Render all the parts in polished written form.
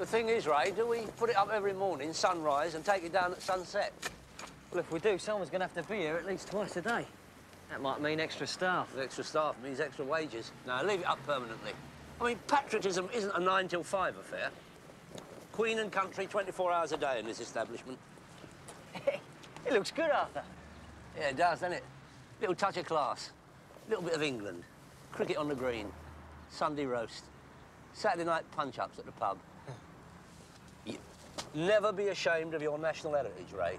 thing is, Ray, do we put it up every morning, sunrise, and take it down at sunset? Well, if we do, someone's going to have to be here at least twice a day. That might mean extra staff. Extra staff means extra wages. No, leave it up permanently. I mean, patriotism isn't a 9 till 5 affair. Queen and country, 24 hours a day in this establishment. It looks good, Arthur. Yeah, it does, doesn't it? Little touch of class. Little bit of England. Cricket on the green. Sunday roast. Saturday night punch-ups at the pub. You never be ashamed of your national heritage, Ray.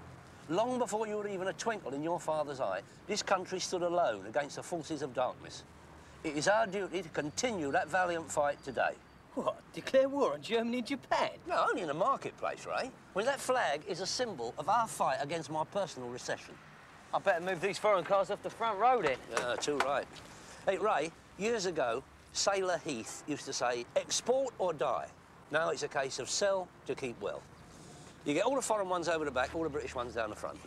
Long before you were even a twinkle in your father's eye, this country stood alone against the forces of darkness. It is our duty to continue that valiant fight today. What? Declare war on Germany and Japan? No, only in the marketplace, Ray. Well, that flag is a symbol of our fight against my personal recession. I better move these foreign cars off the front row, then. Yeah, too right. Hey, Ray, years ago, Sailor Heath used to say, export or die. Now it's a case of sell to keep well. You get all the foreign ones over the back, all the British ones down the front.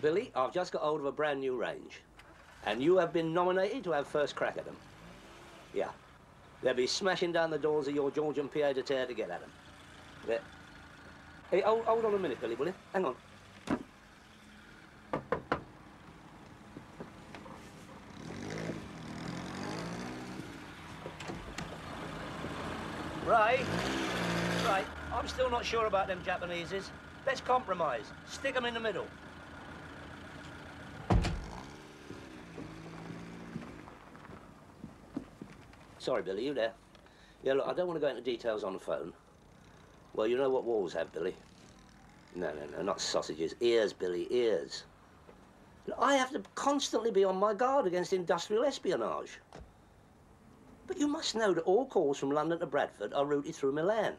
Billy, I've just got hold of a brand new range. And you have been nominated to have first crack at them. Yeah. They'll be smashing down the doors of your Georgian pied-à-terre to get at them. Yeah. Hey, hold on a minute, Billy, will you? Hang on. Ray, I'm still not sure about them Japaneses. Let's compromise. Stick them in the middle. Sorry, Billy, you there? Yeah, look, I don't want to go into details on the phone. Well, you know what walls have, Billy. No, not sausages. Ears, Billy, ears. I have to constantly be on my guard against industrial espionage. But you must know that all calls from London to Bradford are routed through Milan.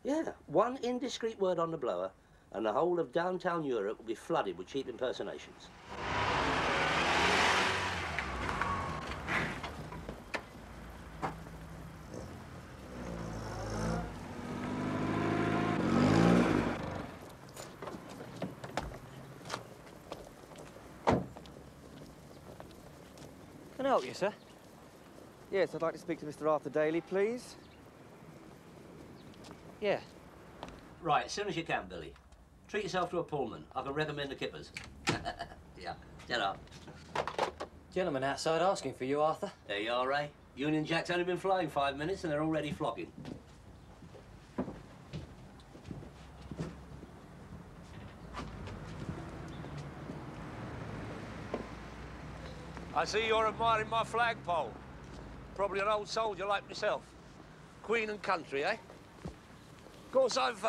Yeah, one indiscreet word on the blower, and the whole of downtown Europe will be flooded with cheap impersonations. Can I help you, sir? Yes, I'd like to speak to Mr. Arthur Daly, please. Yeah. Right, as soon as you can, Billy. Treat yourself to a Pullman. I can recommend the Kippers. Yeah, get up. Gentleman outside asking for you, Arthur. There you are, Ray. Union Jack's only been flying 5 minutes and they're already flocking. I see you're admiring my flagpole. Probably an old soldier like myself. Queen and country, eh? Of course, I've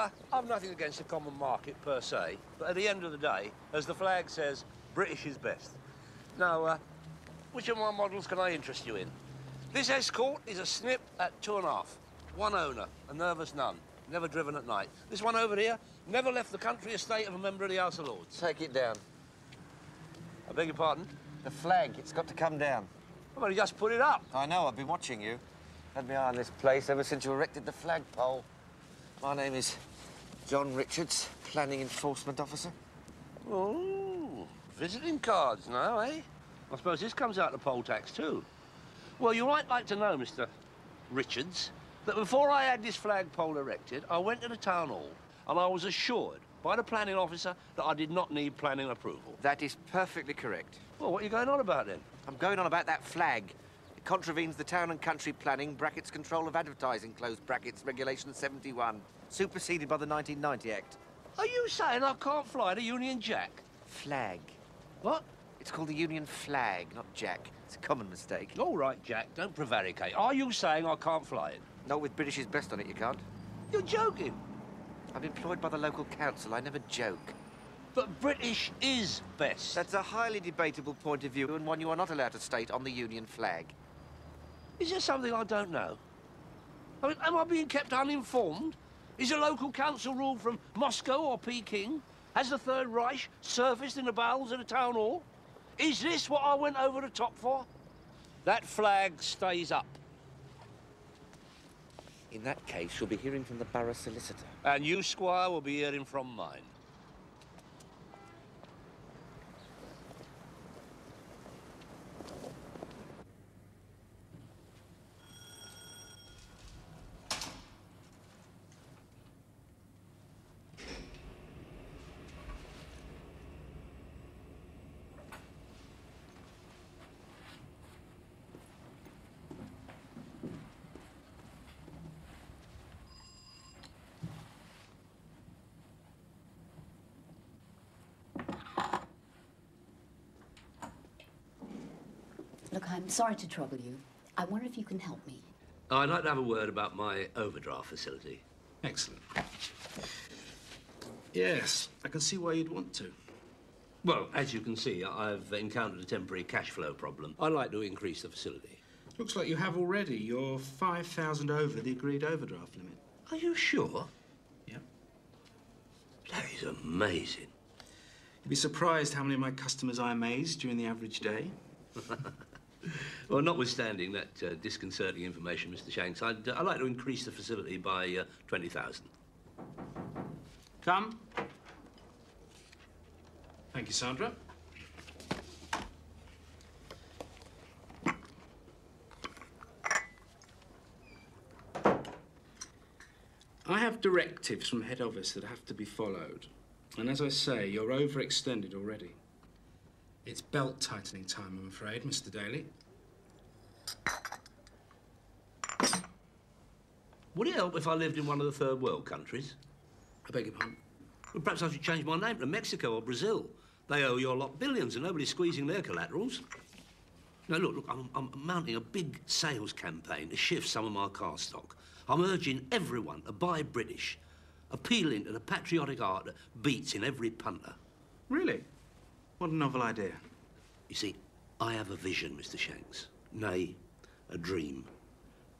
nothing against the common market per se, but at the end of the day, as the flag says, British is best. Now, which of my models can I interest you in? This Escort is a snip at 2.5. One owner, a nervous nun, never driven at night. This one over here never left the country estate of a member of the House of Lords. Take it down. I beg your pardon? The flag, it's got to come down. I've only just put it up. I know, I've been watching you. Had my eye on this place ever since you erected the flagpole. My name is John Richards, Planning Enforcement Officer. Oh, visiting cards now, eh? I suppose this comes out of poll tax too. Well, you might like to know, Mr. Richards, that before I had this flagpole erected, I went to the town hall and I was assured by the planning officer that I did not need planning approval. That is perfectly correct. Well, what are you going on about then? I'm going on about that flag. It contravenes the Town and Country Planning, brackets Control of Advertising, close brackets, Regulation 71, superseded by the 1990 Act. Are you saying I can't fly the Union Jack? Flag. What? It's called the Union Flag, not Jack. It's a common mistake. All right, Jack, don't prevaricate. Are you saying I can't fly it? Not with British's best on it, you can't. You're joking. I'm employed by the local council. I never joke. But British is best. That's a highly debatable point of view and one you are not allowed to state on the Union flag. Is there something I don't know? I mean, am I being kept uninformed? Is a local council rule from Moscow or Peking? Has the Third Reich surfaced in the bowels of the town hall? Is this what I went over the top for? That flag stays up. In that case, you'll be hearing from the borough solicitor. And you, Squire, will be hearing from mine. Look, I'm sorry to trouble you. I wonder if you can help me. I'd like to have a word about my overdraft facility. Excellent. Yes, I can see why you'd want to. Well, as you can see, I've encountered a temporary cash flow problem. I'd like to increase the facility. Looks like you have already. You're 5,000 over the agreed overdraft limit. Are you sure? Yeah. That is amazing. You'd be surprised how many of my customers I amaze during the average day. Well, notwithstanding that disconcerting information, Mr. Shanks, I'd like to increase the facility by 20,000. Come. Thank you, Sandra. I have directives from head office that have to be followed. And as I say, you're overextended already. It's belt-tightening time, I'm afraid, Mr. Daly. Would it help if I lived in one of the third world countries? I beg your pardon? Well, perhaps I should change my name to Mexico or Brazil. They owe your lot billions and nobody's squeezing their collaterals. Now, look, I'm mounting a big sales campaign to shift some of my car stock. I'm urging everyone to buy British, appealing to the patriotic art that beats in every punter. Really? What a novel idea. You see, I have a vision, Mr. Shanks. Nay, a dream.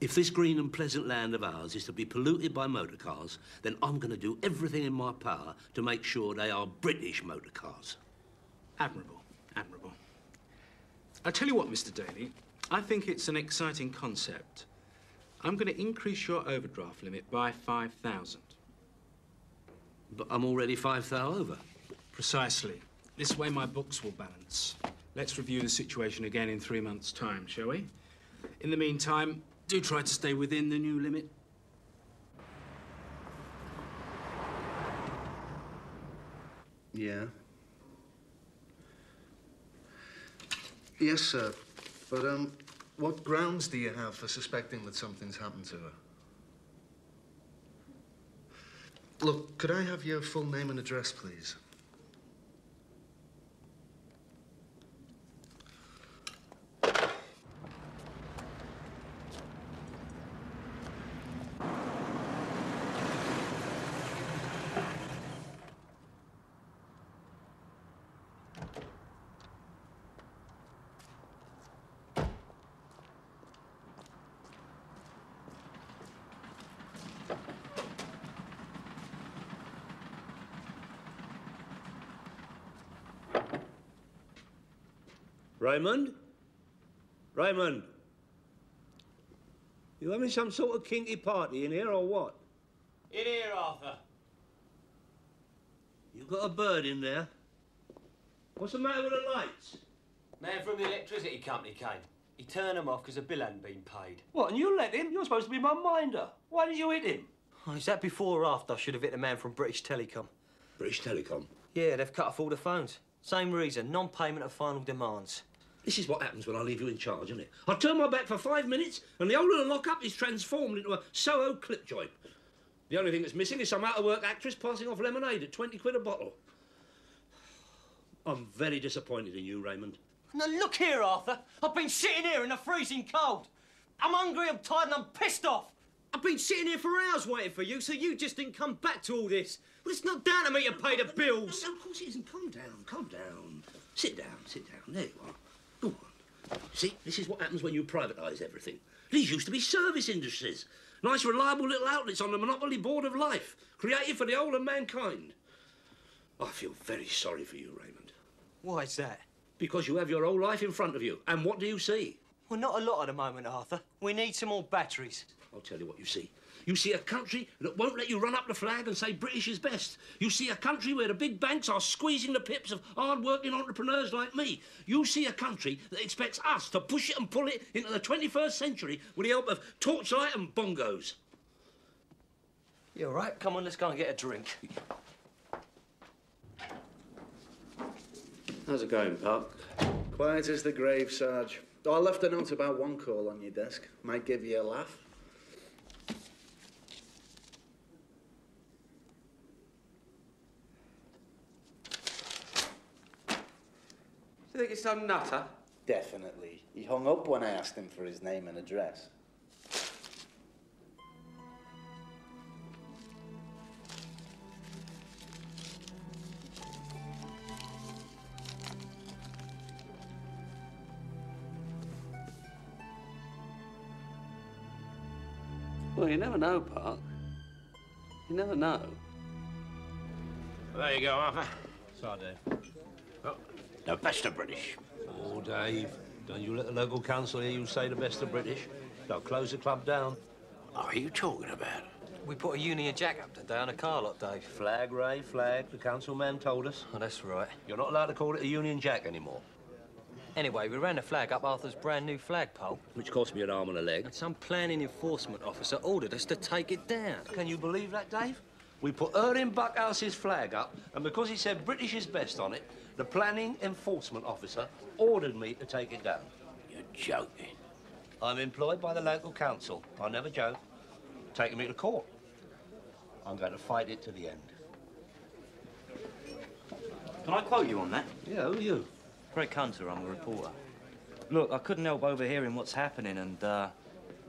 If this green and pleasant land of ours is to be polluted by motor cars, then I'm going to do everything in my power to make sure they are British motor cars. Admirable, admirable. I'll tell you what, Mr. Daly, I think it's an exciting concept. I'm going to increase your overdraft limit by 5,000. But I'm already 5,000 over. Precisely. This way my books will balance. Let's review the situation again in 3 months' time, shall we? In the meantime, do try to stay within the new limit. Yeah. Yes, sir. But, what grounds do you have for suspecting that something's happened to her? Look, could I have your full name and address, please? Raymond? Raymond? You having some sort of kinky party in here or what? In here, Arthur. You got a bird in there? What's the matter with the lights? Man from the electricity company came. He turned them off because the bill hadn't been paid. What, and you let him? You're supposed to be my minder. Why did you hit him? Oh, is that before or after I should have hit the man from British Telecom? British Telecom? Yeah, they've cut off all the phones. Same reason, non-payment of final demands. This is what happens when I leave you in charge, isn't it? I turn my back for 5 minutes and the whole of the lock-up is transformed into a Soho clip joint. The only thing that's missing is some out-of-work actress passing off lemonade at 20 quid a bottle. I'm very disappointed in you, Raymond. Now look here, Arthur. I've been sitting here in the freezing cold. I'm hungry, I'm tired and I'm pissed off. I've been sitting here for hours waiting for you, so you just didn't come back to all this. Well, it's not down to me to pay the bills. No, of course it isn't. Calm down, calm down. Sit down, sit down. There you are. Go on. See, this is what happens when you privatise everything. These used to be service industries. Nice, reliable little outlets on the monopoly board of life, created for the whole of mankind. I feel very sorry for you, Raymond. Why is that? Because you have your whole life in front of you. And what do you see? Well, not a lot at the moment, Arthur. We need some more batteries. I'll tell you what you see. You see a country that won't let you run up the flag and say British is best. You see a country where the big banks are squeezing the pips of hard-working entrepreneurs like me. You see a country that expects us to push it and pull it into the 21st century with the help of torchlight and bongos. You all right? Come on, let's go and get a drink. How's it going, Puck? Quiet as the grave, Sarge. I left a note about one call on your desk. Might give you a laugh. Do you think it's some nutter? Definitely. He hung up when I asked him for his name and address. Well, you never know, Park. You never know. There you go, Arthur. So, Dave. Oh, the best of British. Oh, Dave, don't you let the local council hear you say the best of British. They'll close the club down. What are you talking about? We put a Union Jack up today on a car lot, Dave. Flag, Ray, flag. The councilman told us. Oh, that's right. You're not allowed to call it a Union Jack anymore. Anyway, we ran the flag up Arthur's brand new flagpole. Which cost me an arm and a leg. And some planning enforcement officer ordered us to take it down. Can you believe that, Dave? We put Erin Buckhouse's flag up, and because he said British is best on it, the planning enforcement officer ordered me to take it down. You're joking. I'm employed by the local council. I never joke. Taking me to court. I'm going to fight it to the end. Can I quote you on that? Yeah, who are you? Greg Hunter, I'm a reporter. Look, I couldn't help overhearing what's happening, and I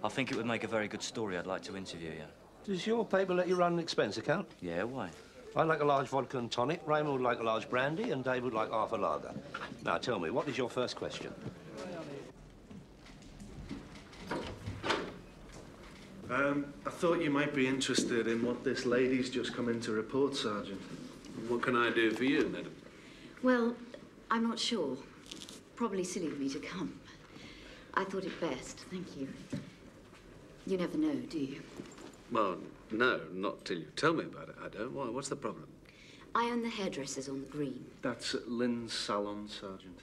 think it would make a very good story. I'd like to interview you. Does your paper let you run an expense account? Yeah, why? I'd like a large vodka and tonic, Raymond would like a large brandy, and Dave would like half a lager. Now, tell me, what is your first question? I thought you might be interested in what this lady's just come in to report, Sergeant. What can I do for you, madam? Well, I'm not sure. Probably silly of me to come. I thought it best. Thank you. You never know, do you? Well, no, not till you tell me about it, I don't. Why, what's the problem? I own the hairdressers on the green. That's at Lynn's salon, Sergeant.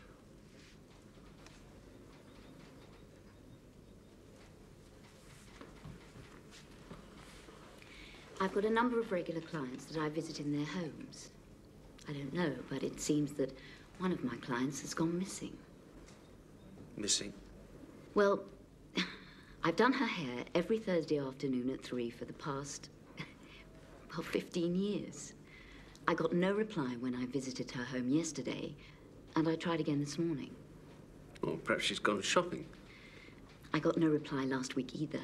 I've got a number of regular clients that I visit in their homes. I don't know, but it seems that one of my clients has gone missing. Missing? Well, I've done her hair every Thursday afternoon at 3 for the past, well, 15 years. I got no reply when I visited her home yesterday, and I tried again this morning. Or perhaps she's gone shopping. I got no reply last week either.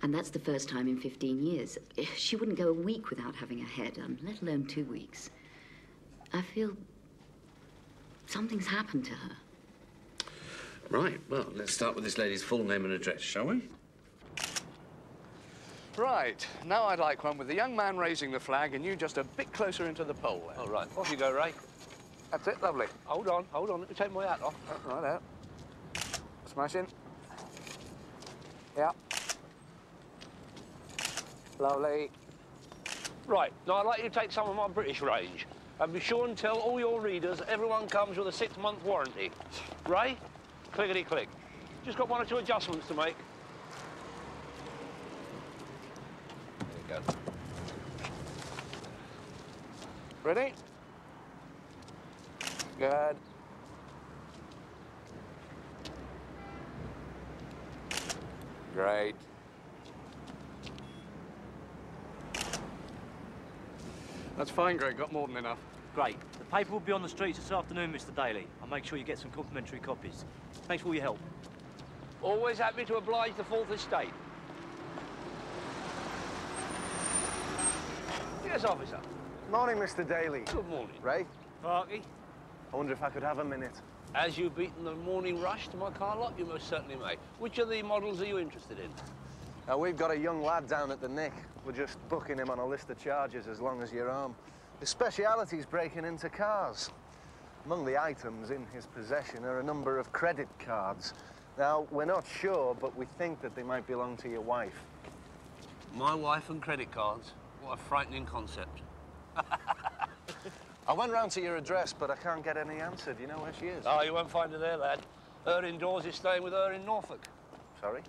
And that's the first time in 15 years. She wouldn't go a week without having her hair done, let alone 2 weeks. I feel something's happened to her. Right, well, let's start with this lady's full name and address, shall we? Right, now I'd like one with the young man raising the flag and you just a bit closer into the pole there. All right, off you go, Ray. That's it, lovely. Hold on, let me take my hat off. Right out. Smashing. Yeah. Lovely. Right, now I'd like you to take some of my British range. And be sure and tell all your readers everyone comes with a 6-month warranty. Ray, clickety-click. Just got 1 or 2 adjustments to make. There you go. Ready? Good. Great. That's fine, Greg. Got more than enough. Great. The paper will be on the streets this afternoon, Mr. Daly. I'll make sure you get some complimentary copies. Thanks for all your help. Always happy to oblige the Fourth Estate. Yes, officer. Morning, Mr. Daly. Good morning. Ray, Parky. I wonder if I could have a minute. As you've beaten the morning rush to my car lot, you most certainly may. Which of the models are you interested in? Now, we've got a young lad down at the Nick. We're just booking him on a list of charges as long as your arm. His speciality's breaking into cars. Among the items in his possession are a number of credit cards. Now, we're not sure, but we think that they might belong to your wife. My wife and credit cards? What a frightening concept. I went round to your address, but I can't get any answer. Do you know where she is? Oh, you won't find her there, lad. Her indoors is staying with her in Norfolk. Sorry?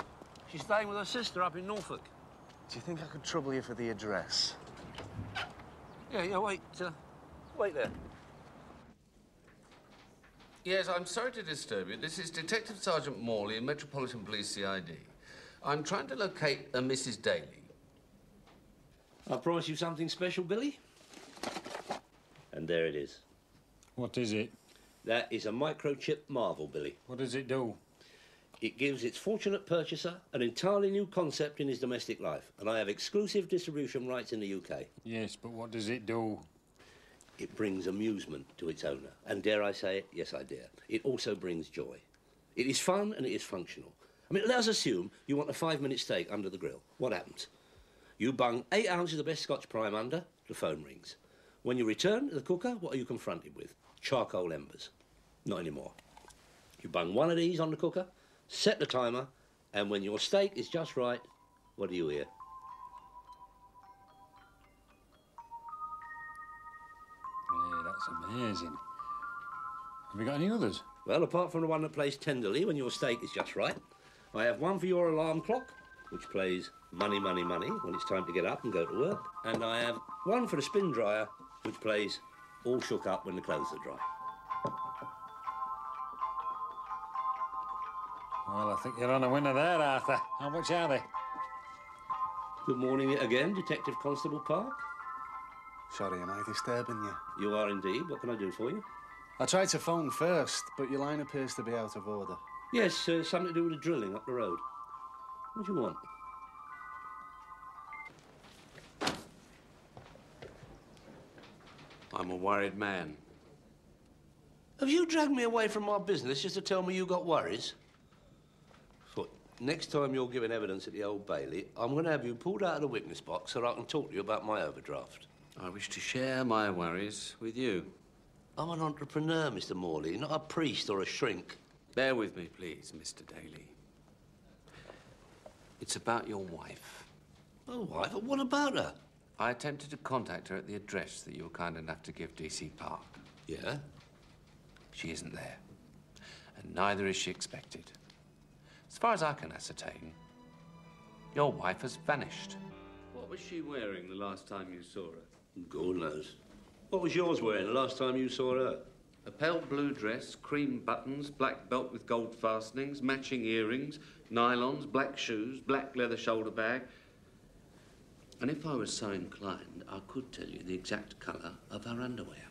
She's staying with her sister up in Norfolk. Do you think I could trouble you for the address? Yeah, wait. Wait there. Yes, I'm sorry to disturb you. This is Detective Sergeant Morley in Metropolitan Police CID. I'm trying to locate a Mrs. Daly. I promise you something special, Billy. And there it is. What is it? That is a microchip marvel, Billy. What does it do? It gives its fortunate purchaser an entirely new concept in his domestic life, and I have exclusive distribution rights in the UK. Yes, but what does it do? It brings amusement to its owner, and dare I say it, yes I dare, it also brings joy. It is fun and it is functional. I mean, let us assume you want a 5-minute steak under the grill. What happens? You bung 8 ounces of best Scotch prime under, the phone rings. When you return to the cooker, what are you confronted with? Charcoal embers. Not anymore. You bung 1 of these on the cooker, set the timer, and when your steak is just right, what do you hear? Yeah, that's amazing. Have you got any others? Well, apart from the one that plays tenderly when your steak is just right, I have one for your alarm clock, which plays money, money, money when it's time to get up and go to work. And I have one for the spin dryer, which plays all shook up when the clothes are dry. Well, I think you're on a winner there, Arthur. How much are they? Good morning again, Detective Constable Park. Sorry, am I disturbing you? You are indeed. What can I do for you? I tried to phone first, but your line appears to be out of order. Yes, something to do with the drilling up the road. What do you want? I'm a worried man. Have you dragged me away from my business just to tell me you got worries? Foot, next time you're giving evidence at the Old Bailey, I'm going to have you pulled out of the witness box so I can talk to you about my overdraft. I wish to share my worries with you. I'm an entrepreneur, Mr. Morley, not a priest or a shrink. Bear with me, please, Mr. Daly. It's about your wife. My wife? What about her? I attempted to contact her at the address that you were kind enough to give DC Park. Yeah? She isn't there. And neither is she expected. As far as I can ascertain, your wife has vanished. What was she wearing the last time you saw her? God knows. What was yours wearing the last time you saw her? A pale blue dress, cream buttons, black belt with gold fastenings, matching earrings, nylons, black shoes, black leather shoulder bag. And if I was so inclined, I could tell you the exact colour of her underwear.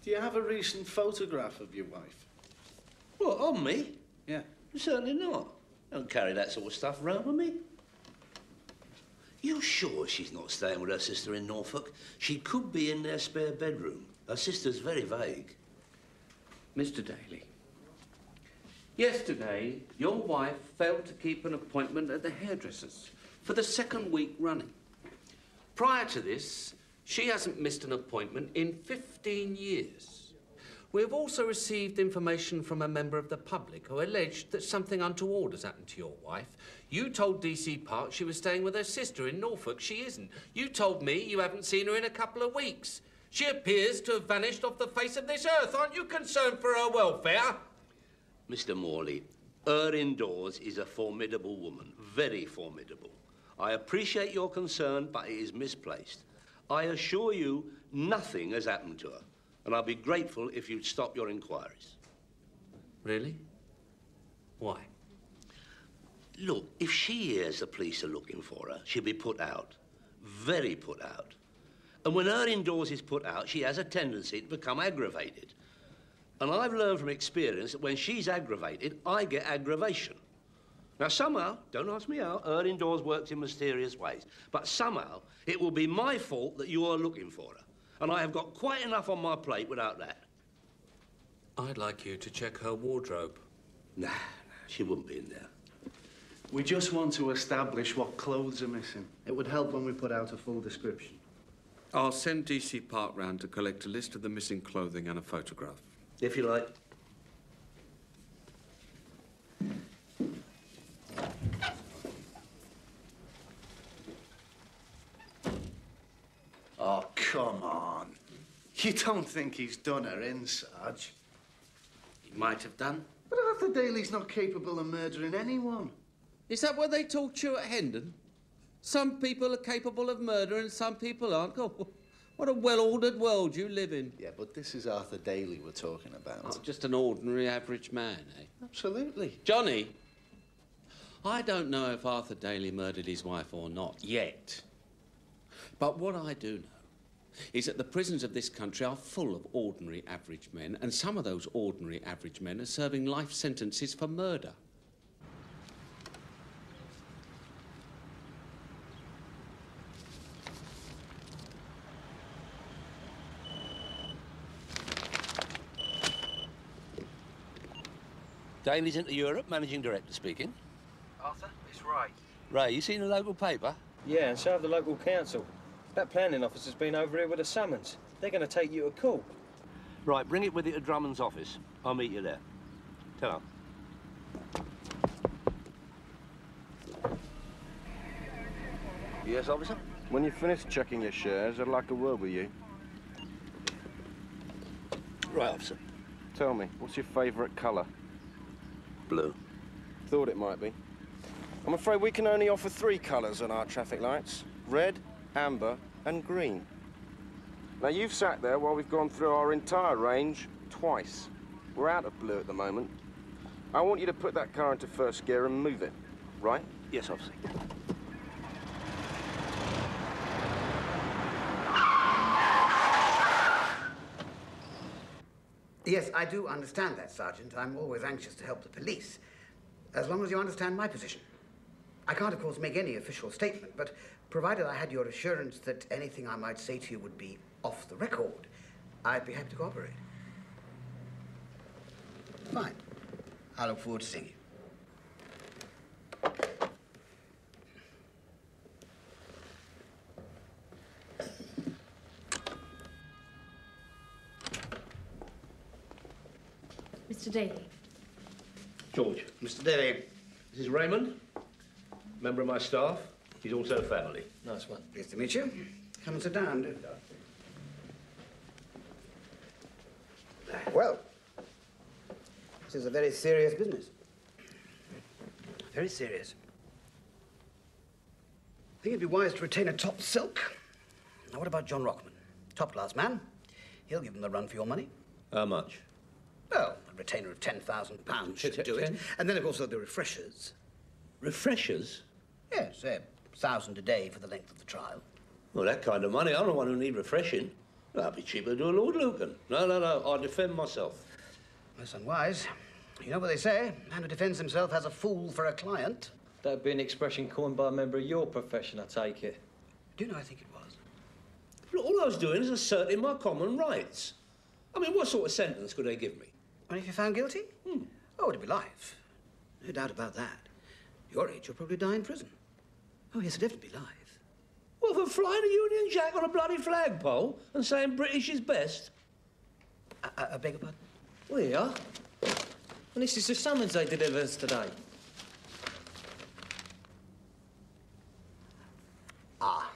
Do you have a recent photograph of your wife? What, on me? Yeah. Certainly not. Don't carry that sort of stuff around with me. You sure she's not staying with her sister in Norfolk? She could be in their spare bedroom. Her sister's very vague. Mr. Daly, yesterday, your wife failed to keep an appointment at the hairdresser's for the 2nd week running. Prior to this, she hasn't missed an appointment in 15 years. We have also received information from a member of the public who alleged that something untoward has happened to your wife. You told DC Park she was staying with her sister in Norfolk. She isn't. You told me you haven't seen her in a couple of weeks. She appears to have vanished off the face of this earth. Aren't you concerned for her welfare? Mr. Morley, her indoors is a formidable woman, very formidable. I appreciate your concern, but it is misplaced. I assure you, nothing has happened to her, and I'll be grateful if you'd stop your inquiries. Really? Why? Look, if she hears the police are looking for her, she'll be put out. Very put out. And when her indoors is put out, she has a tendency to become aggravated. And I've learned from experience that when she's aggravated, I get aggravation. Now, somehow, don't ask me how, her indoors works in mysterious ways, but somehow it will be my fault that you are looking for her. And I have got quite enough on my plate without that. I'd like you to check her wardrobe. Nah, she wouldn't be in there. We just want to establish what clothes are missing. It would help when we put out a full description. I'll send DC Park round to collect a list of the missing clothing and a photograph. If you like. Oh, come on. You don't think he's done her in, Sarge? He might have done. But Arthur Daly's not capable of murdering anyone. Is that what they taught you at Hendon? Some people are capable of murder and some people aren't. God, what a well-ordered world you live in. Yeah, but this is Arthur Daly we're talking about. Oh, just an ordinary average man, eh? Absolutely. Johnny, I don't know if Arthur Daly murdered his wife or not, yet. But what I do know is that the prisons of this country are full of ordinary average men, and some of those ordinary average men are serving life sentences for murder. Daly's into Europe, managing director speaking. Arthur, it's Ray. Ray, you seen the local paper? Yeah, and so have the local council. That planning officer's been over here with a summons. They're going to take you to court. Right, bring it with you to Drummond's office. I'll meet you there. Tell her. Yes, officer? When you finish checking your shares, I'd like a word with you. Right, officer. Tell me, what's your favourite colour? Blue. Thought it might be. I'm afraid we can only offer 3 colours on our traffic lights. Red, amber and green. Now, you've sat there while we've gone through our entire range twice. We're out of blue at the moment. I want you to put that car into first gear and move it, right? Yes, officer. Yes, I do understand that, Sergeant. I'm always anxious to help the police, as long as you understand my position. I can't, of course, make any official statement, but provided I had your assurance that anything I might say to you would be off the record, I'd be happy to cooperate. Fine. I look forward to seeing you. Mr. Daly. George. Mr. Daly. This is Raymond, member of my staff. He's also family. Nice one. Pleased to meet you. Come and sit down. Well, this is a very serious business. Very serious. I think it'd be wise to retain a top silk. Now, what about John Rockman? Top-class man. He'll give them the run for your money. How much? Well, a retainer of £10,000 should do it. And then, of course, there'll be refreshers. Refreshers? Yes, £1,000 a day for the length of the trial. Well, that kind of money, I'm the one who need refreshing. That'd be cheaper to do a Lord Lucan. No, I'll defend myself. That's unwise. You know what they say, a man who defends himself has a fool for a client. That'd be an expression coined by a member of your profession, I take it. Do you know, I think it was. Look, all I was doing is asserting my common rights. I mean, what sort of sentence could they give me? And if you're found guilty? Oh, it'd be life. No doubt about that. Your age, you'll probably die in prison. Oh, yes, it'd definitely be life. Well, for flying a Union Jack on a bloody flagpole and saying British is best? I beg your pardon? Well, yeah. And this is the summons they delivered us today. Ah.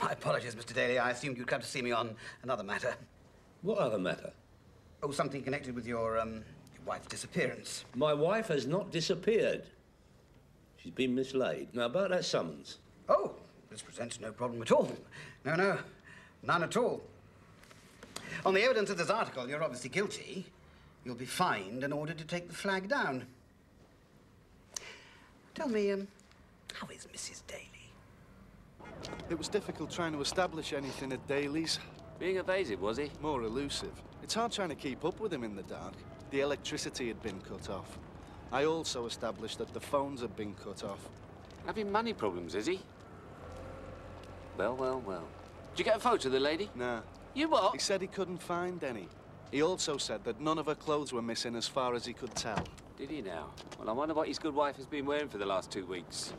My apologies, Mr. Daly. I assumed you'd come to see me on another matter. What other matter? Oh, something connected with your wife's disappearance. My wife has not disappeared. She's been mislaid. Now, about that summons. Oh, this presents no problem at all. No, none at all. On the evidence of this article, you're obviously guilty. You'll be fined and ordered to take the flag down. Tell me, how is Mrs. Daly? It was difficult trying to establish anything at Daly's. Being evasive, was he? More elusive. It's hard trying to keep up with him in the dark. The electricity had been cut off. I also established that the phones had been cut off. Having money problems, is he? Well. Did you get a photo of the lady? Nah. You what? He said he couldn't find any. He also said that none of her clothes were missing as far as he could tell. Did he now? Well, I wonder what his good wife has been wearing for the last 2 weeks.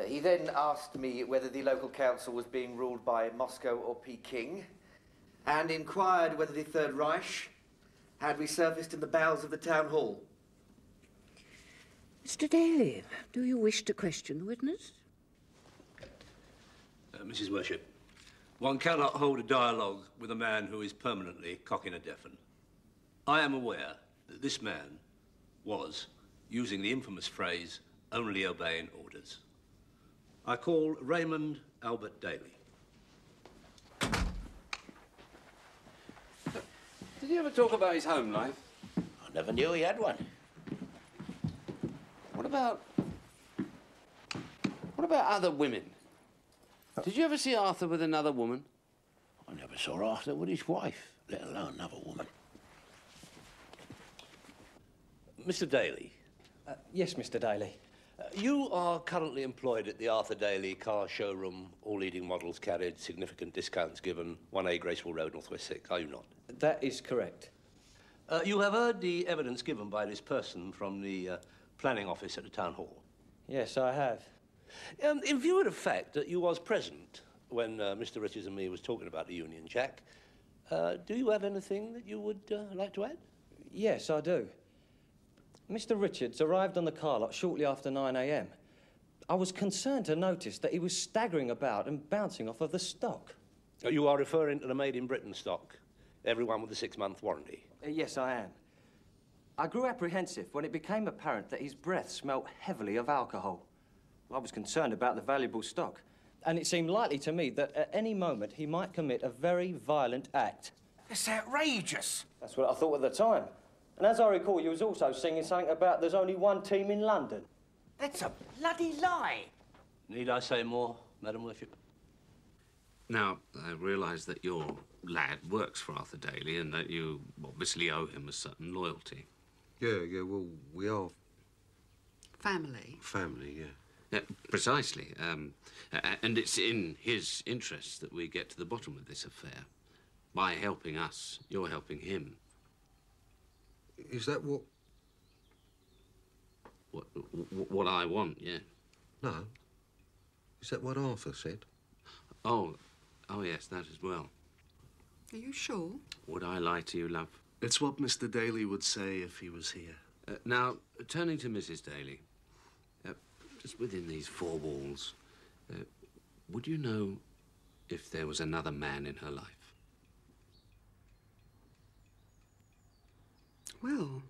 He then asked me whether the local council was being ruled by Moscow or Peking, and inquired whether the Third Reich had resurfaced in the bowels of the town hall. Mr. Daly, do you wish to question the witness? Mrs. Worship, one cannot hold a dialogue with a man who is permanently cocking a deafen. I am aware that this man was using the infamous phrase, only obeying orders. I call Raymond Albert Daly. Did he ever talk about his home life? I never knew he had one. What about other women? Did you ever see Arthur with another woman? I never saw Arthur with his wife, let alone another woman. Mr. Daly. Yes, Mr. Daly. You are currently employed at the Arthur Daly car showroom. All leading models carried, significant discounts given. 1A Graceful Road, Northwest 6, are you not? That is correct. You have heard the evidence given by this person from the planning office at the town hall? Yes, I have. In view of the fact that you was present when Mr. Richards and me was talking about the Union Jack, do you have anything that you would like to add? Yes, I do. Mr. Richards arrived on the car lot shortly after 9 a.m. I was concerned to notice that he was staggering about and bouncing off of the stock. You are referring to the Made in Britain stock? Everyone with a 6-month warranty? Yes, I am. I grew apprehensive when it became apparent that his breath smelt heavily of alcohol. I was concerned about the valuable stock, and it seemed likely to me that at any moment he might commit a very violent act. It's outrageous. That's what I thought at the time. And as I recall, you was also singing something about there's only one team in London. That's a bloody lie. Need I say more, Madam Worship? Now, I realise that your lad works for Arthur Daly and that you obviously owe him a certain loyalty. Yeah, well, we are... Family? Family, yeah. Precisely. And it's in his interests that we get to the bottom of this affair. By helping us, you're helping him. Is that what... What I want, yeah. No. Is that what Arthur said? Oh, yes, that as well. Are you sure? Would I lie to you, love? It's what Mr. Daly would say if he was here. Now, turning to Mrs. Daly, just within these four walls, would you know if there was another man in her life? Well,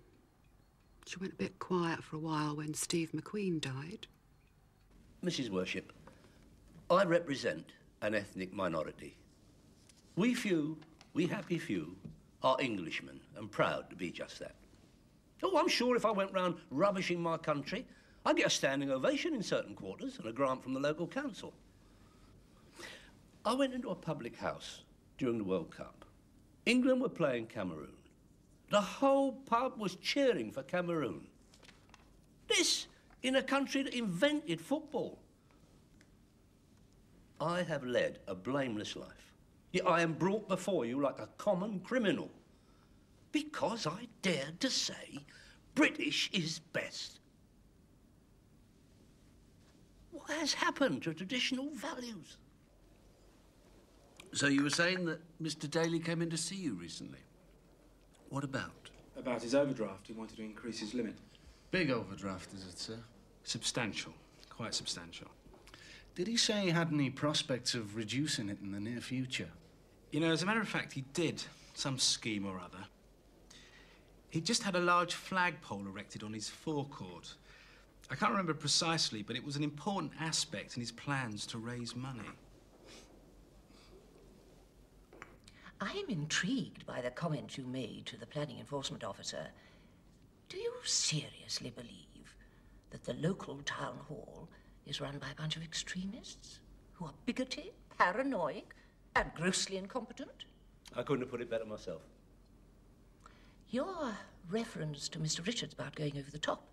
she went a bit quiet for a while when Steve McQueen died. Mrs. Worship, I represent an ethnic minority. We few, we happy few, are Englishmen and proud to be just that. Oh, I'm sure if I went round rubbishing my country, I'd get a standing ovation in certain quarters and a grant from the local council. I went into a public house during the World Cup. England were playing Cameroon. The whole pub was cheering for Cameroon. This in a country that invented football. I have led a blameless life, yet I am brought before you like a common criminal because I dared to say British is best. What has happened to traditional values? So you were saying that Mr. Daly came in to see you recently? What about? About his overdraft. He wanted to increase his limit. Big overdraft, is it, sir? Substantial. Quite substantial. Did he say he had any prospects of reducing it in the near future? You know, as a matter of fact, he did. Some scheme or other. He just had a large flagpole erected on his forecourt. I can't remember precisely, but it was an important aspect in his plans to raise money. I am intrigued by the comment you made to the planning enforcement officer. Do you seriously believe that the local town hall is run by a bunch of extremists who are bigoted, paranoid, and grossly incompetent? I couldn't have put it better myself. Your reference to Mr. Richards about going over the top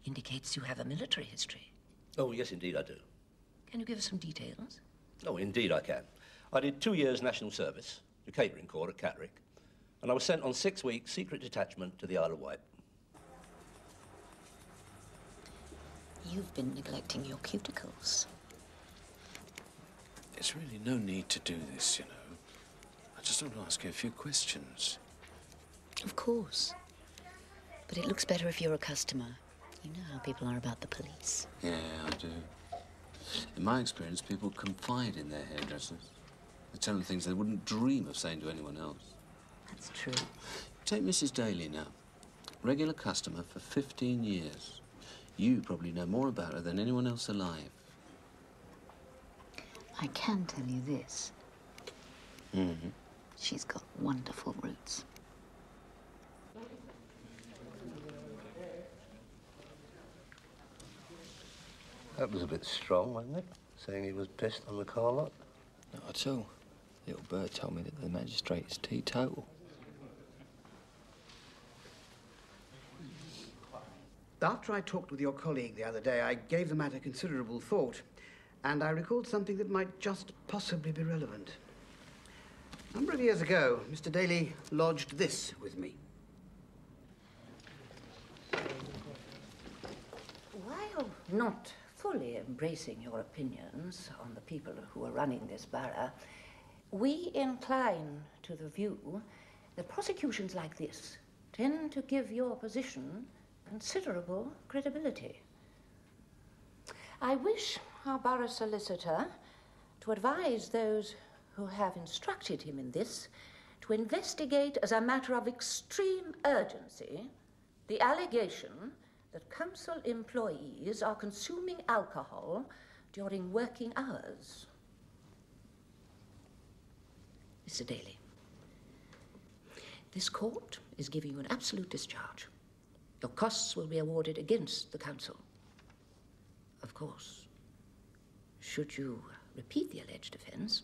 indicates you have a military history. Oh, yes, indeed I do. Can you give us some details? Oh, indeed I can. I did 2 years national service, the catering corps at Catterick, and I was sent on 6 weeks secret detachment to the Isle of Wight. You've been neglecting your cuticles. There's really no need to do this, you know. I just want to ask you a few questions. Of course. But it looks better if you're a customer. You know how people are about the police. Yeah, I do. In my experience, people confide in their hairdressers. They tell them things they wouldn't dream of saying to anyone else. That's true. Take Mrs. Daly now. Regular customer for 15 years. You probably know more about her than anyone else alive. I can tell you this. Mm-hmm. She's got wonderful roots. That was a bit strong, wasn't it? saying he was pissed on the car lot? Not at all. Little bird told me that the magistrate is teetotal. After I talked with your colleague the other day, I gave the matter considerable thought, and I recalled something that might just possibly be relevant. A number of years ago, Mr. Daly lodged this with me. While not fully embracing your opinions on the people who are running this borough, we incline to the view that prosecutions like this tend to give your position considerable credibility. I wish our borough solicitor to advise those who have instructed him in this to investigate as a matter of extreme urgency the allegation that council employees are consuming alcohol during working hours. Mr. Daly, this court is giving you an absolute discharge. Your costs will be awarded against the council. Of course, should you repeat the alleged offence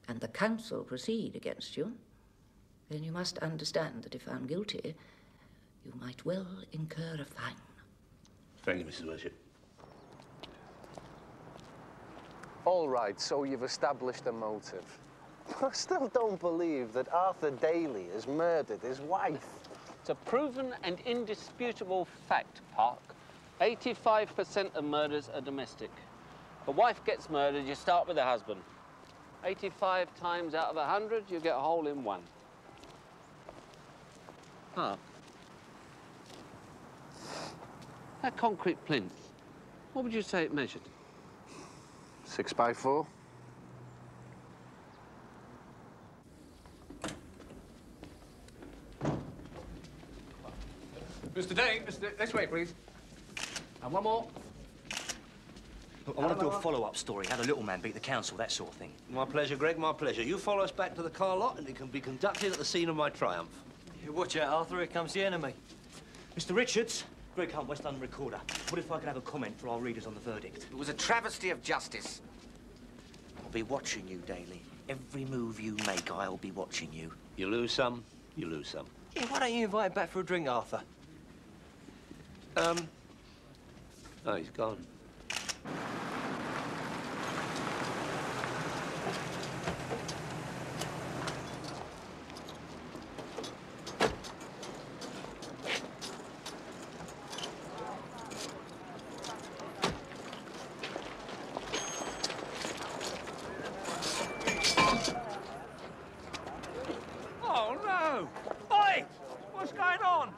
and the council proceed against you, then you must understand that if found guilty, you might well incur a fine. Thank you, Mrs. Worship. All right, so you've established a motive. I still don't believe that Arthur Daly has murdered his wife. It's a proven and indisputable fact, Park. 85% of murders are domestic. If a wife gets murdered, you start with the husband. 85 times out of 100, you get a hole in one. Park. That concrete plinth, what would you say it measured? 6 by 4. Mr. Day, this way, please. And one more. Look, I want to do a follow-up story, how the little man beat the council, that sort of thing. My pleasure, Greg, my pleasure. You follow us back to the car lot and it can be conducted at the scene of my triumph. Yeah, watch out, Arthur, here comes the enemy. Mr. Richards, Greg Hunt, West London Recorder. What if I could have a comment for our readers on the verdict? It was a travesty of justice. I'll be watching you, Daly. Every move you make, I'll be watching you. You lose some, you lose some. Yeah, why don't you invite him back for a drink, Arthur? Oh, he's gone. Oh, no! Oi! What's going on?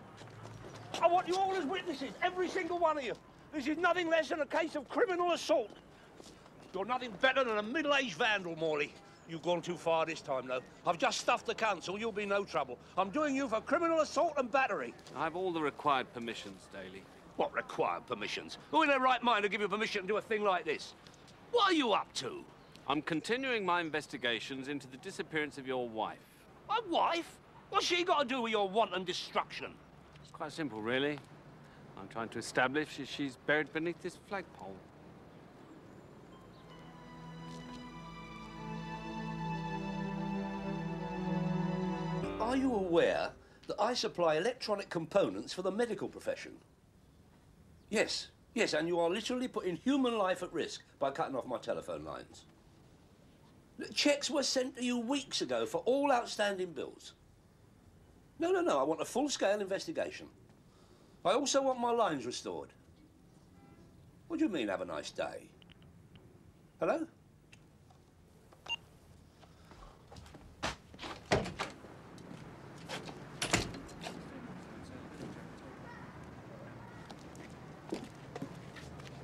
I want you all as witnesses, every single one of you. This is nothing less than a case of criminal assault. You're nothing better than a middle-aged vandal, Morley. You've gone too far this time, though. I've just stuffed the council. You'll be no trouble. I'm doing you for criminal assault and battery. I have all the required permissions, Daly. What required permissions? Who in their right mind will give you permission to do a thing like this? What are you up to? I'm continuing my investigations into the disappearance of your wife. My wife? What's she got to do with your wanton destruction? It's quite simple, really. I'm trying to establish if she's buried beneath this flagpole. Are you aware that I supply electronic components for the medical profession? Yes, yes, and you are literally putting human life at risk by cutting off my telephone lines. Checks were sent to you weeks ago for all outstanding bills. No, I want a full-scale investigation. I also want my lines restored. What do you mean, have a nice day? Hello?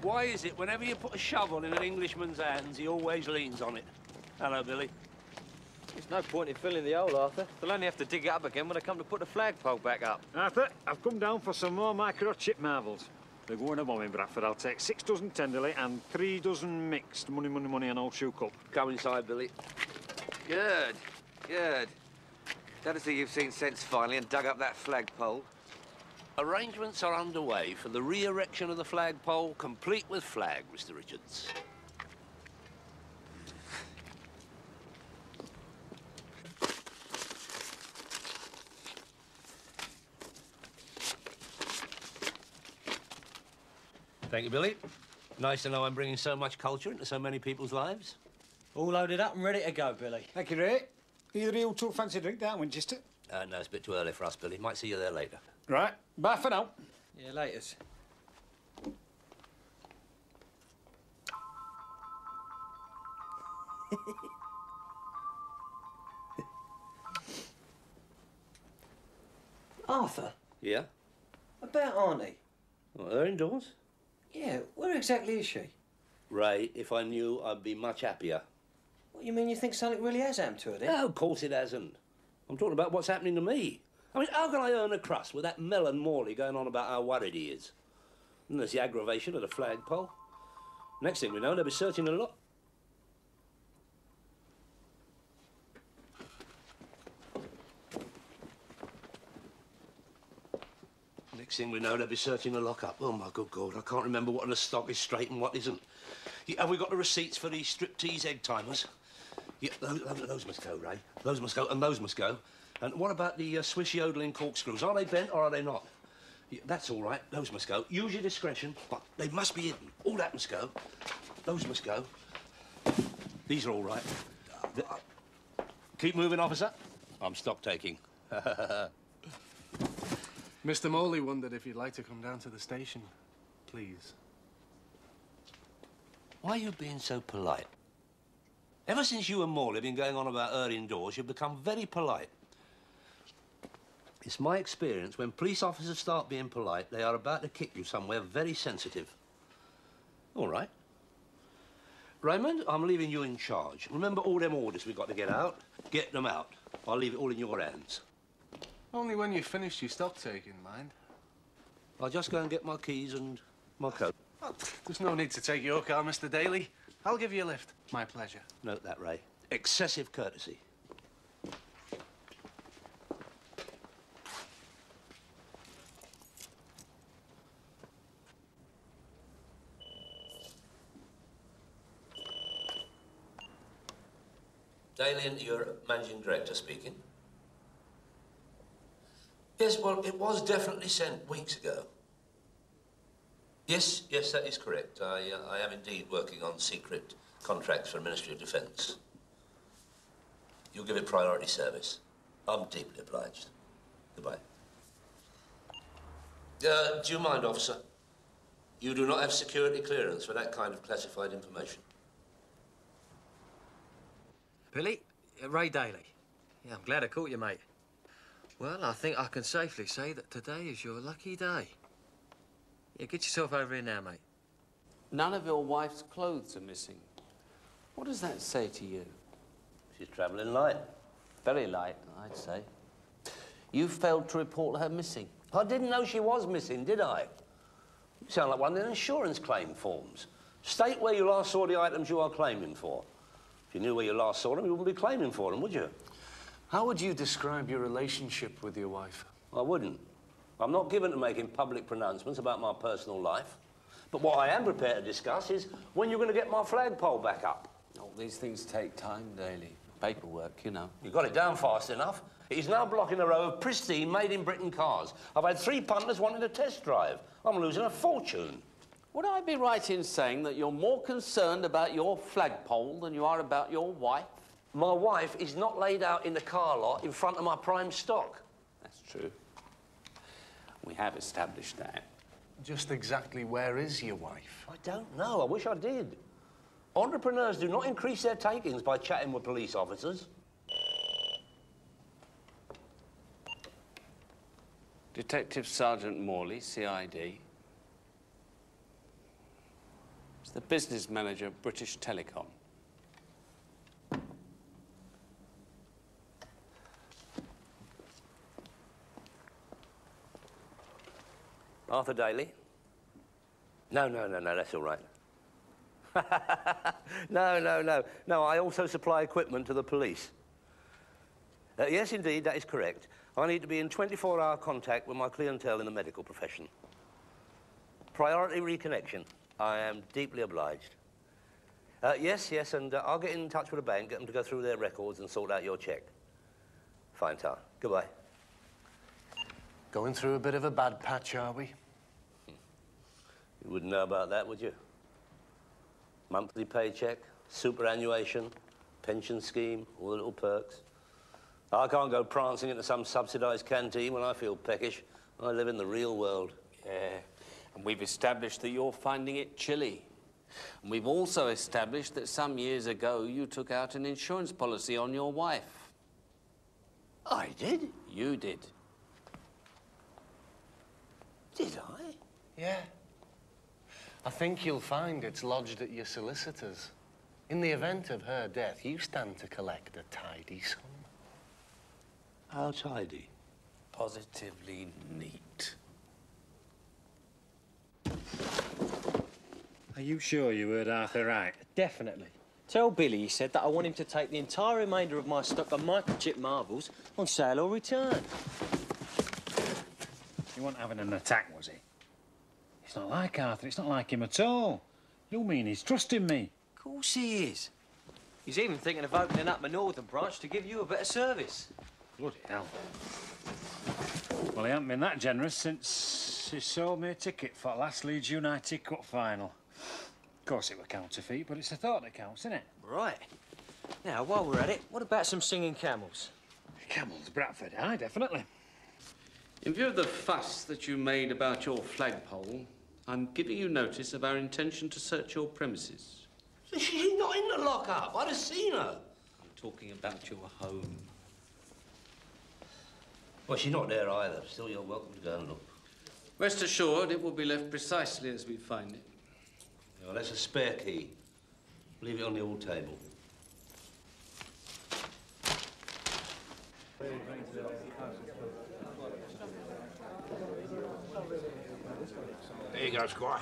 Why is it whenever you put a shovel in an Englishman's hands, he always leans on it? Hello, Billy. There's no point in filling the hole, Arthur. They'll only have to dig it up again when they come to put the flagpole back up. Arthur, I've come down for some more microchip marbles. They're going a bomb in Bradford. I'll take 6 dozen tenderly and 3 dozen mixed. Money, an old shoe cup. Come inside, Billy. Good, good. Glad to see you've seen sense finally and dug up that flagpole. Arrangements are underway for the re-erection of the flagpole, complete with flag, Mr. Richards. Thank you, Billy. Nice to know I'm bringing so much culture into so many people's lives. All loaded up and ready to go, Billy. Thank you, Ray. Either of you two fancy a drink down Winchester? No, it's a bit too early for us, Billy. Might see you there later. Right. Bye for now. Yeah, laters. Arthur, Yeah? about Auntie. Well, her indoors? Yeah, where exactly is she? Ray, if I knew, I'd be much happier. What, you mean you think something really has happened to her, then? No, of course it hasn't. I'm talking about what's happening to me. I mean, how can I earn a crust with that Melon Morley going on about how worried he is? And there's the aggravation of the flagpole. Next thing we know, they'll be searching a lot. Next thing we know, they'll be searching the lock-up. Oh, my good God, I can't remember what in the stock is straight and what isn't. Yeah, have we got the receipts for these striptease egg timers? Yeah, those must go, Ray. Those must go, and those must go. And what about the Swiss yodeling corkscrews? Are they bent or are they not? Yeah, that's all right. Those must go. Use your discretion, but they must be hidden. All that must go. Those must go. These are all right. Keep moving, officer. I'm stock taking. Mr. Morley wondered if you'd like to come down to the station, please. Why are you being so polite? Ever since you and Morley have been going on about her indoors, you've become very polite. It's my experience, when police officers start being polite, they are about to kick you somewhere very sensitive. All right. Raymond, I'm leaving you in charge. Remember all them orders we've got to get out? Get them out. I'll leave it all in your hands. Only when you've finished your stock taking, mind. I'll just go and get my keys and my coat. Oh, there's no need to take your car, Mr. Daly. I'll give you a lift. My pleasure. Note that, Ray. Excessive courtesy. Daly, your managing director speaking. Yes, well, it was definitely sent weeks ago. Yes, that is correct. I am indeed working on secret contracts for the Ministry of Defence. You'll give it priority service. I'm deeply obliged. Goodbye. Do you mind, officer? You do not have security clearance for that kind of classified information. Billy, Ray Daly. Yeah, I'm glad I caught you, mate. Well, I think I can safely say that today is your lucky day. Yeah, get yourself over here now, mate. None of your wife's clothes are missing. What does that say to you? She's travelling light. Very light, I'd say. You failed to report her missing. I didn't know she was missing, did I? You sound like one of the insurance claim forms. State where you last saw the items you are claiming for. If you knew where you last saw them, you wouldn't be claiming for them, would you? How would you describe your relationship with your wife? I wouldn't. I'm not given to making public pronouncements about my personal life. But what I am prepared to discuss is when you're going to get my flagpole back up. Oh, these things take time, Daly. Paperwork, you know. You got it down fast enough. It is now blocking a row of pristine, made-in-Britain cars. I've had 3 punters wanting to test drive. I'm losing a fortune. Would I be right in saying that you're more concerned about your flagpole than you are about your wife? My wife is not laid out in the car lot in front of my prime stock. That's true. We have established that. Just exactly where is your wife? I don't know. I wish I did. Entrepreneurs do not increase their takings by chatting with police officers. Detective Sergeant Morley, CID. It's the business manager of British Telecom. Arthur Daly? No, that's all right. No, I also supply equipment to the police. Yes, indeed, that is correct. I need to be in 24-hour contact with my clientele in the medical profession. Priority reconnection. I am deeply obliged. Yes, and I'll get in touch with the bank, get them to go through their records and sort out your cheque. Fine, Tar. Goodbye. Going through a bit of a bad patch, are we? You wouldn't know about that, would you? Monthly paycheck, superannuation, pension scheme, all the little perks. I can't go prancing into some subsidised canteen when I feel peckish. I live in the real world. Yeah, and we've established that you're finding it chilly. And we've also established that some years ago you took out an insurance policy on your wife. I did? You did. Did I? Yeah. I think you'll find it's lodged at your solicitor's. In the event of her death, you stand to collect a tidy sum. How tidy? Positively neat. Are you sure you heard Arthur right? Definitely. Tell Billy he said that I want him to take the entire remainder of my stock of microchip marbles on sale or return. He wasn't having an attack, was he? It's not like Arthur. It's not like him at all. You mean he's trusting me? Of course he is. He's even thinking of opening up my northern branch to give you a better service. Bloody hell. Well, he hasn't been that generous since he sold me a ticket for last Leeds United Cup final. Of course it were counterfeit, but it's the thought that counts, isn't it? Right. Now, while we're at it, what about some singing camels? Camels, Bradford, aye, definitely. In view of the fuss that you made about your flagpole, I'm giving you notice of our intention to search your premises. She's not in the lockup. I'd have seen her. I'm talking about your home. Well, she's not there either. Still, you're welcome to go and look. Rest assured, it will be left precisely as we find it. Well, that's a spare key. Leave it on the hall table. There you go, Squire.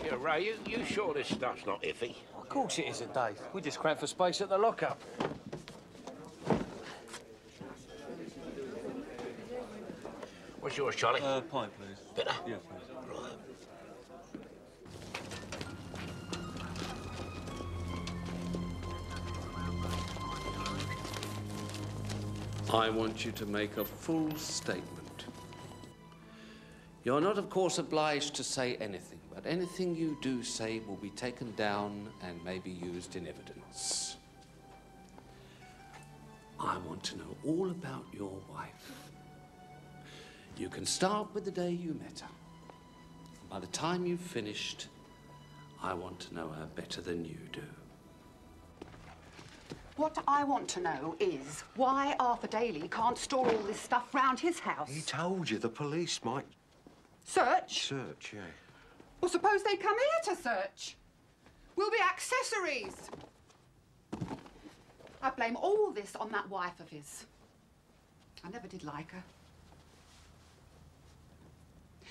Yeah, Ray, you sure this stuff's not iffy? Of course it isn't, Dave. We just cramped for space at the lockup. What's yours, Charlie? Pint, please. Bitter? Yeah, please. Right. I want you to make a full statement. You're not, of course, obliged to say anything, but anything you do say will be taken down and may be used in evidence. I want to know all about your wife. You can start with the day you met her. By the time you've finished, I want to know her better than you do. What I want to know is why Arthur Daly can't store all this stuff round his house. He told you the police might... Search? Search, yeah. Well, suppose they come here to search. We'll be accessories. I blame all this on that wife of his. I never did like her.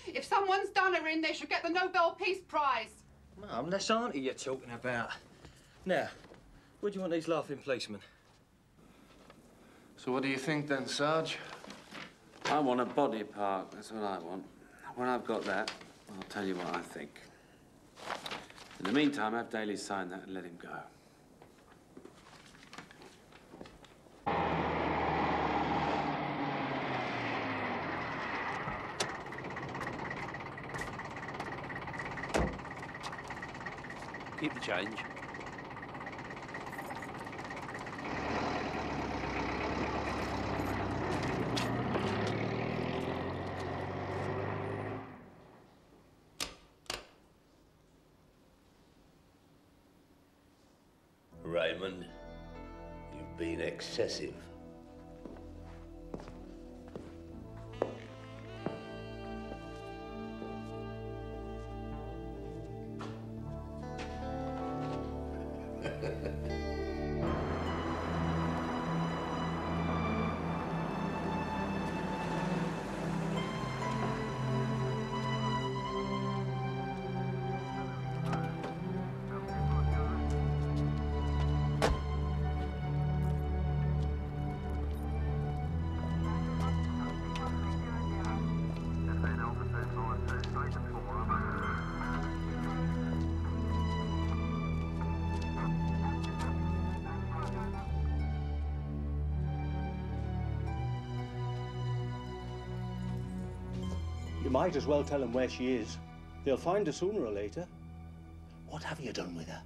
If someone's done her in, they should get the Nobel Peace Prize. Mum, that's Auntie you're talking about. Now, where do you want these laughing policemen? So what do you think then, Sarge? I want a body part, that's what I want. When I've got that, I'll tell you what I think. In the meantime, have Daly sign that and let him go. Keep the change. Raymond, you've been excessive. You might as well tell them where she is. They'll find her sooner or later. What have you done with her?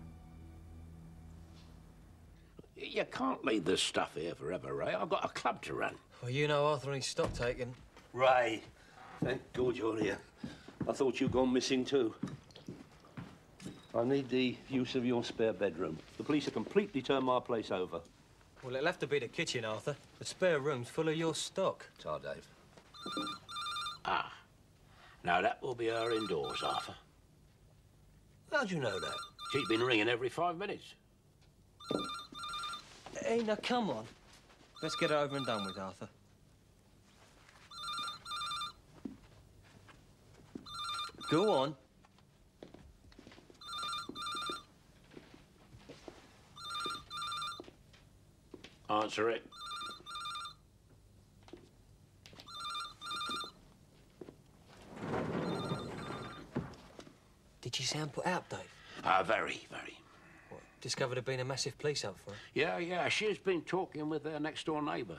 You can't leave this stuff here forever, Ray. I've got a club to run. Well, you know Arthur and his stock taken. Ray, thank God you're here. I thought you'd gone missing too. I need the use of your spare bedroom. The police have completely turned my place over. Well, it'll have to be the kitchen, Arthur. The spare room's full of your stock. Ta, Dave. Ah. Now, that will be her indoors, Arthur. How'd you know that? She's been ringing every 5 minutes. Hey, now, come on. Let's get it over and done with, Arthur. Go on. Answer it. Did she sound put out, Dave? Very, very. What, discovered there'd been a massive police hunt for her? Yeah, she's been talking with her next-door neighbour.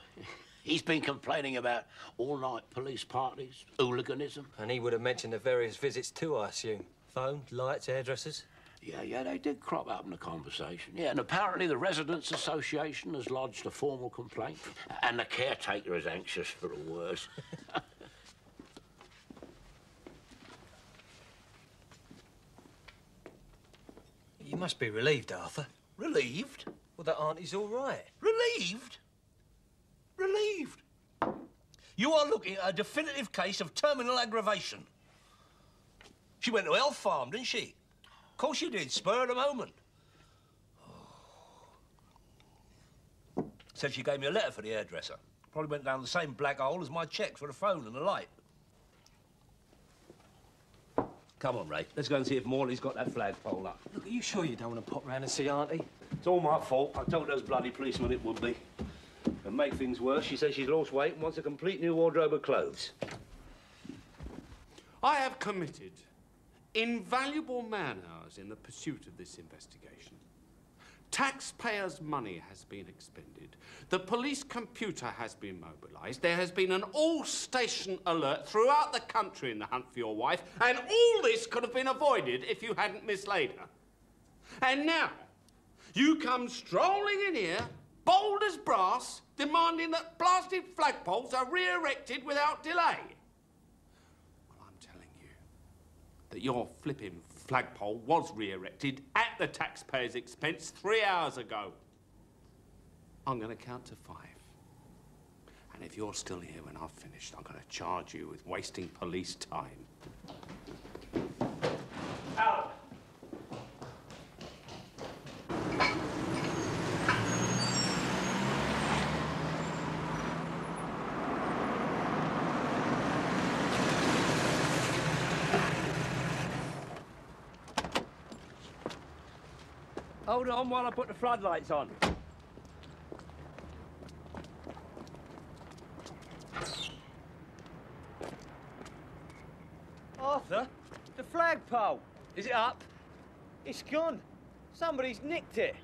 He's been complaining about all-night police parties, hooliganism. And he would have mentioned the various visits too, I assume. Phone, lights, hairdressers? Yeah, they did crop up in the conversation. Yeah, and apparently the Residents' Association has lodged a formal complaint. And the caretaker is anxious for the worst. You must be relieved, Arthur. Relieved? Well, that auntie's all right. Relieved? Relieved? You are looking at a definitive case of terminal aggravation. She went to Health Farm, didn't she? Of course she did, spur of the moment. Said she gave me a letter for the hairdresser. Probably went down the same black hole as my cheque for the phone and the light. Come on, Ray. Let's go and see if Morley's got that flagpole up. Look, are you sure you don't want to pop round and see Auntie? It's all my fault. I told those bloody policemen it would be. And make things worse, she says she's lost weight and wants a complete new wardrobe of clothes. I have committed invaluable man-hours in the pursuit of this investigation. Taxpayers' money has been expended. The police computer has been mobilised. There has been an all-station alert throughout the country in the hunt for your wife, and all this could have been avoided if you hadn't mislaid her. And now, you come strolling in here, bold as brass, demanding that blasted flagpoles are re-erected without delay. Well, I'm telling you that your flipping flagpole was re-erected at the taxpayer's expense 3 hours ago. I'm going to count to 5. And if you're still here when I've finished, I'm going to charge you with wasting police time. Out! Hold on while I put the floodlights on. Arthur, the flagpole. Is it up? It's gone. Somebody's nicked it.